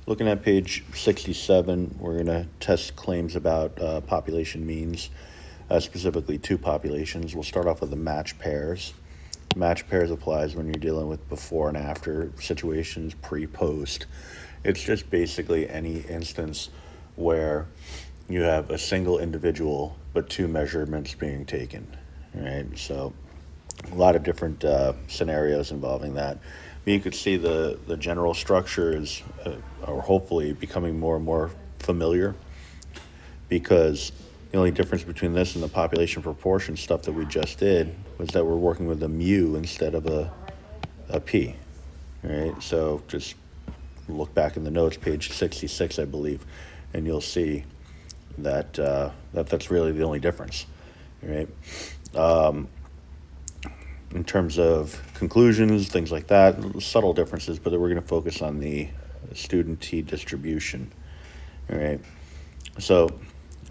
Looking at page 67, we're going to test claims about population means, specifically two populations. We'll start off with the match pairs. Match pairs applies when you're dealing with before and after situations, pre-post. It's just basically any instance where you have a single individual but two measurements being taken, right? So a lot of different scenarios involving that. But you could see the general structure is, or hopefully, becoming more and more familiar, because the only difference between this and the population proportion stuff that we just did was that we're working with a mu instead of a p, right? So just look back in the notes, page 66, I believe, and you'll see that that's really the only difference, right? In terms of conclusions, things like that, subtle differences, but we're going to focus on the student t distribution, all right? So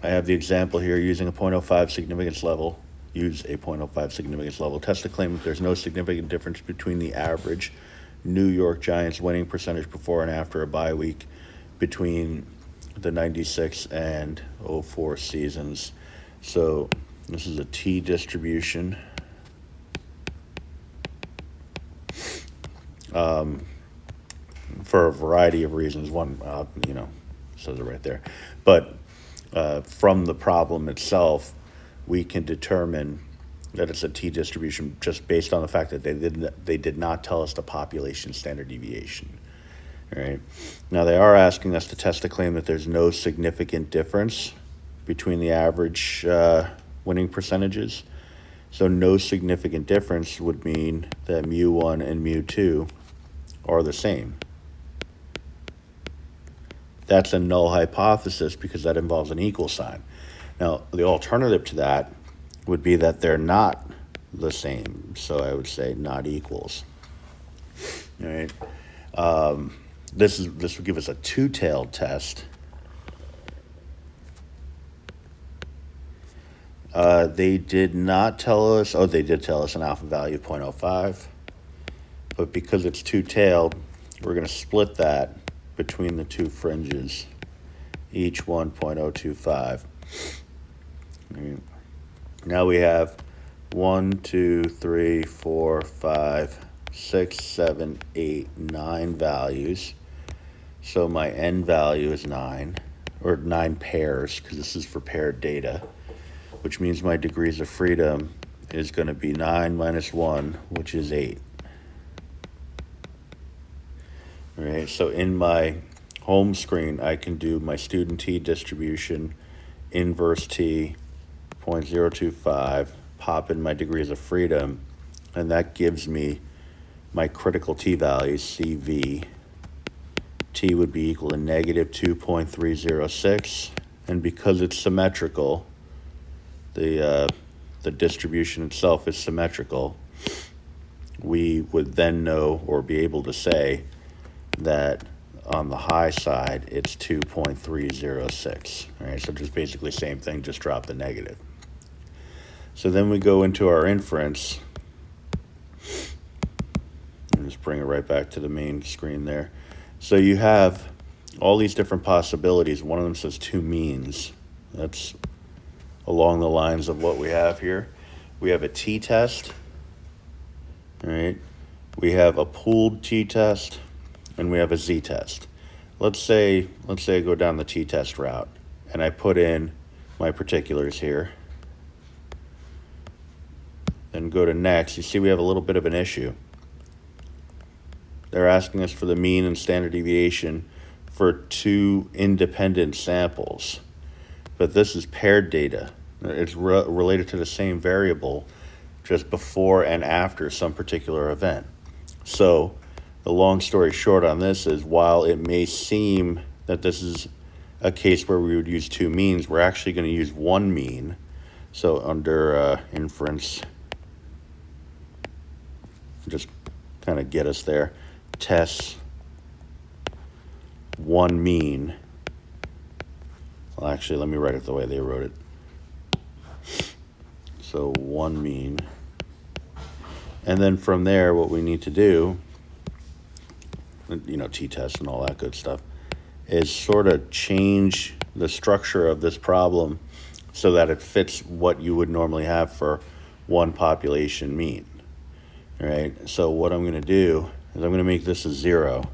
I have the example here, using a 0.05 significance level. Use a 0.05 significance level. Test the claim that there's no significant difference between the average New York Giants winning percentage before and after a bye week between the 96 and 04 seasons. So this is a t distribution. For a variety of reasons. One, says it right there. But from the problem itself, we can determine that it's a t distribution just based on the fact that they did not tell us the population standard deviation. Right. Now they are asking us to test a claim that there's no significant difference between the average winning percentages. So no significant difference would mean that mu1 and mu2 are the same. That's a null hypothesis because that involves an equal sign. Now, the alternative to that would be that they're not the same. So I would say not equals. All right. This would give us a two-tailed test. They did not tell us, they did tell us an alpha value of 0.05, but because it's two-tailed, we're going to split that between the two fringes, each 1.025. Now we have 1, 2, 3, 4, 5, 6, 7, 8, 9 values. So my n value is 9, or 9 pairs, because this is for paired data, which means my degrees of freedom is going to be 9 minus 1, which is 8. All right, so in my home screen, I can do my student t distribution, inverse t, 0.025, pop in my degrees of freedom, and that gives me my critical t values, CV. T would be equal to negative 2.306, and because it's symmetrical, the distribution itself is symmetrical, we would then know or be able to say that on the high side it's 2.306. All right, so just basically same thing, just drop the negative. So then we go into our inference. I'll just bring it right back to the main screen there. So you have all these different possibilities. One of them says two means. That's along the lines of what we have here. We have a t-test, all right? We have a pooled t-test, and we have a z-test. Let's say I go down the t-test route, and I put in my particulars here, then go to next. You see we have a little bit of an issue. They're asking us for the mean and standard deviation for two independent samples, but this is paired data. It's related to the same variable, just before and after some particular event. So the long story short on this is, while it may seem that this is a case where we would use two means, we're actually going to use one mean. So under inference, just kind of get us there, tests one mean. Well, actually, let me write it the way they wrote it. So one mean. And then from there, what we need to do, t-test and all that good stuff, is sort of change the structure of this problem so that it fits what you would normally have for one population mean. All right, so what I'm going to do is I'm going to make this a 0.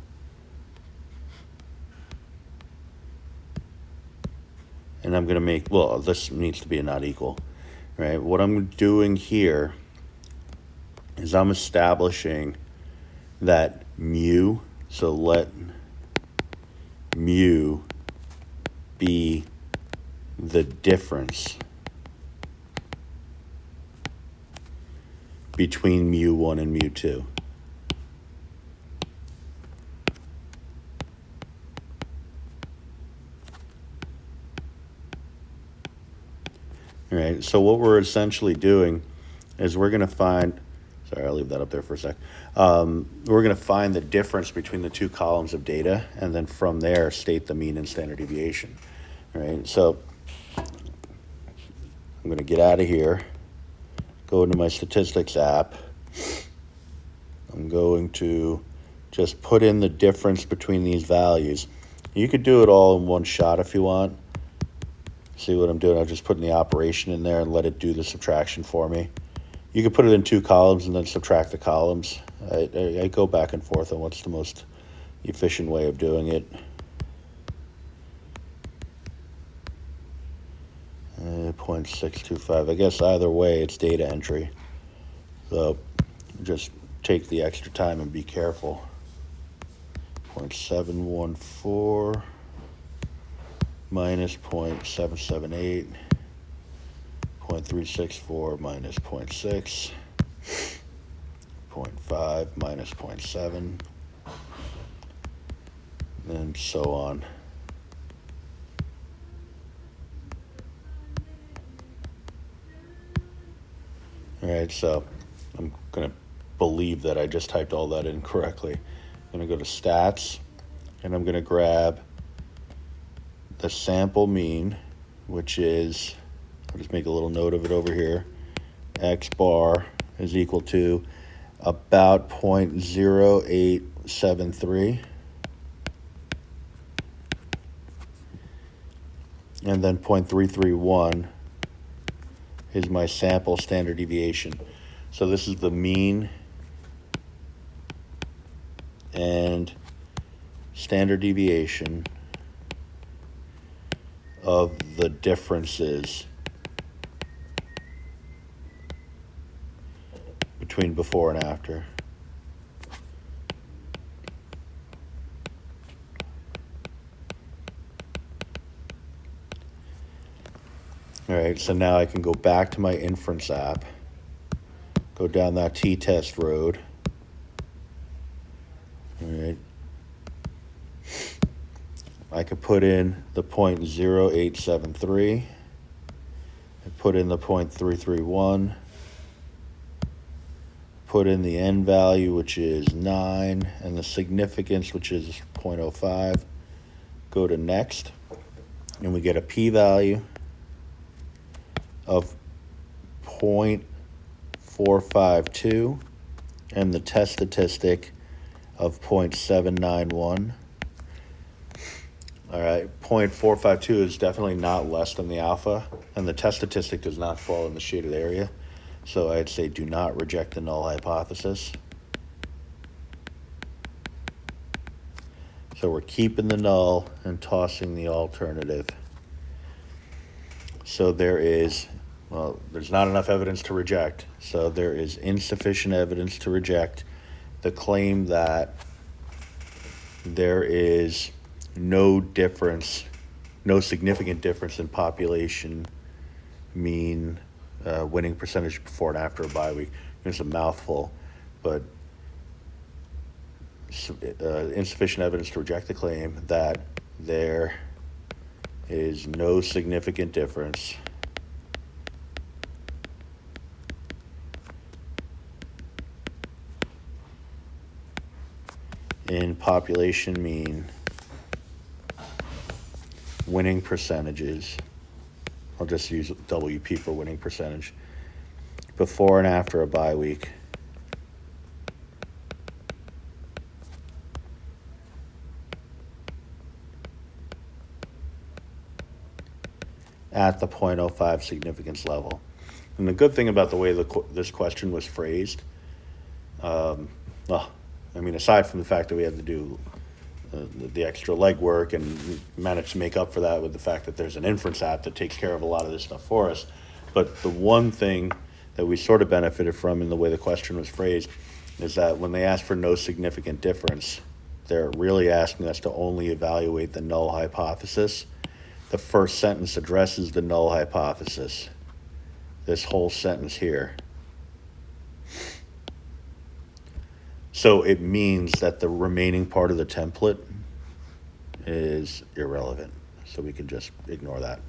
And I'm going to make, well, this needs to be a not equal. Right, what I'm doing here is I'm establishing that mu, so let mu be the difference between mu1 and mu2. All right, so what we're essentially doing is we're going to find, sorry, I'll leave that up there for a sec. We're going to find the difference between the two columns of data, and then from there state the mean and standard deviation. All right, so I'm going to get out of here, go into my statistics app. I'm going to just put in the difference between these values. You could do it all in one shot if you want. See what I'm doing? I'm just putting the operation in there and let it do the subtraction for me. You could put it in 2 columns and then subtract the columns. I go back and forth on what's the most efficient way of doing it. 0.625. I guess either way it's data entry. So just take the extra time and be careful. 0.714 minus 0.778, 0.364 minus 0.6, 0.5 minus 0.7, and so on. All right, so I'm going to believe that I just typed all that in correctly. I'm going to go to stats, and I'm going to grab the sample mean, which is, I'll just make a little note of it over here, x bar is equal to about 0.0873, and then 0.331 is my sample standard deviation. So this is the mean and standard deviation of the differences between before and after. All right, so now I can go back to my inference app, go down that t-test road. All right. I could put in the 0.0873, I put in the 0.331, put in the n value, which is 9, and the significance, which is 0.05. Go to next, and we get a p-value of 0.452 and the test statistic of 0.791. All right, 0.452 is definitely not less than the alpha, and the test statistic does not fall in the shaded area. So I'd say do not reject the null hypothesis. So we're keeping the null and tossing the alternative. So there is, well, there's not enough evidence to reject. So there is insufficient evidence to reject the claim that there is no difference, no significant difference in population mean winning percentage before and after a bye week. It's a mouthful, but insufficient evidence to reject the claim that there is no significant difference in population mean winning percentages. I'll just use WP for winning percentage before and after a bye week. at the 0.05 significance level. And the good thing about the way this question was phrased, well, I mean, aside from the fact that we had to do the extra legwork and manage to make up for that with the fact that there's an inference app that takes care of a lot of this stuff for us, but the one thing that we sort of benefited from in the way the question was phrased is that when they ask for no significant difference, they're really asking us to only evaluate the null hypothesis. The first sentence addresses the null hypothesis. This whole sentence here. So it means that the remaining part of the template is irrelevant. So we can just ignore that.